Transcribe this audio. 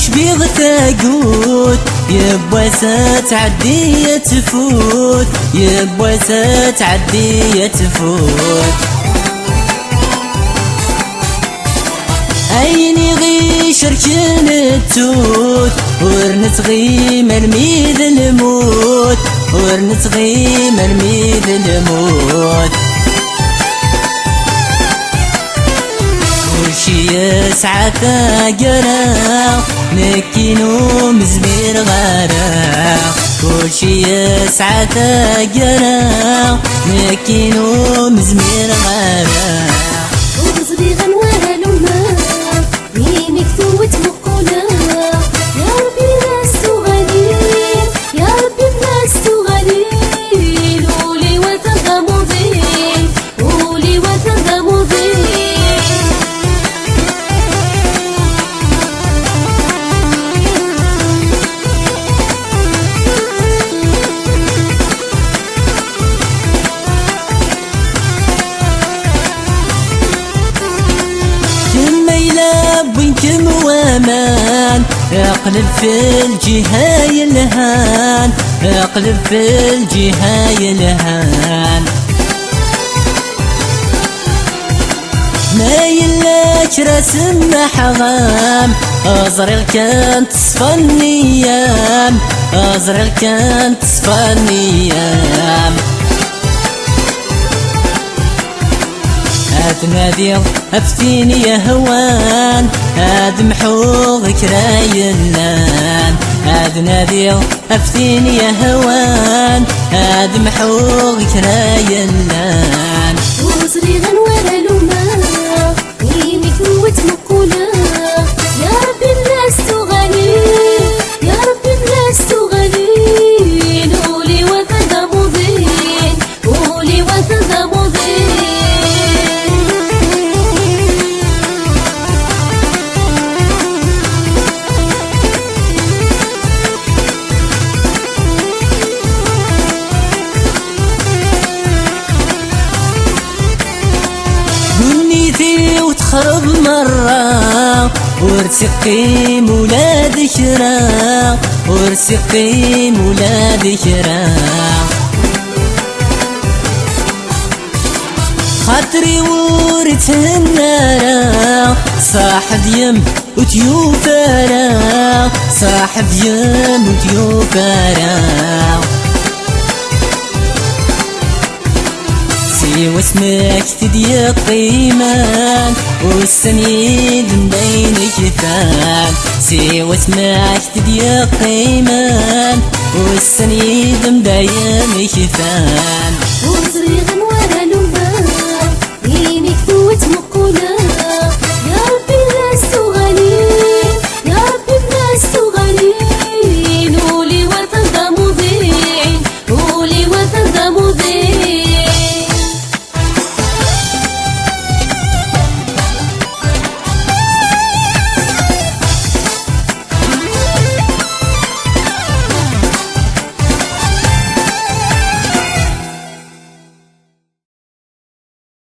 وشبيغ تاقوت يبوى ستعدي تفوت يبوى ستعدي تفوت عيني غي شركن التوت ورنتغي مرميد الموت ورنتغي مرميد الموت وشي يسعى ثاقرا نكينو مزمير غارا وشي يسعى ثاقرا نكينو مزمير غارا وغزري غنوها لما مينك ثوت مقولا يا ربي الناس تغالين يا ربي الناس تغالين قولي وثقة مضين قولي وثقة مضين وينكم وامان اقلب في الجهة يلهان اقلب في الجهة يلهان ما يلاك رسم حغام ازرق كانت تصفى النيام ازرق كانت تصفى النيام تنادي افتيني يا هوان هاد محوغك رايلان هاد نادي افتيني يا هوان هاد محوغك رايلان وغزري غنوها لما مينك ثوت مقولا يا ربي الناس تغالين يا ربي الناس تغالين قولي وثقة مضين قولي وثقة مضين وتخرب مرة ورسقي مولاد شرا ورسقي مولاد شرا خاطري ورثه النارا صاحب يم وتيوفارا صاحب يم وتيوفارا واسمك تضيق قيمان والسنيد مبينك ثان سوى اسمك تضيق قيمان والسنيد مبينك ثان وغزري غنوها لما مينك ثوت مقولا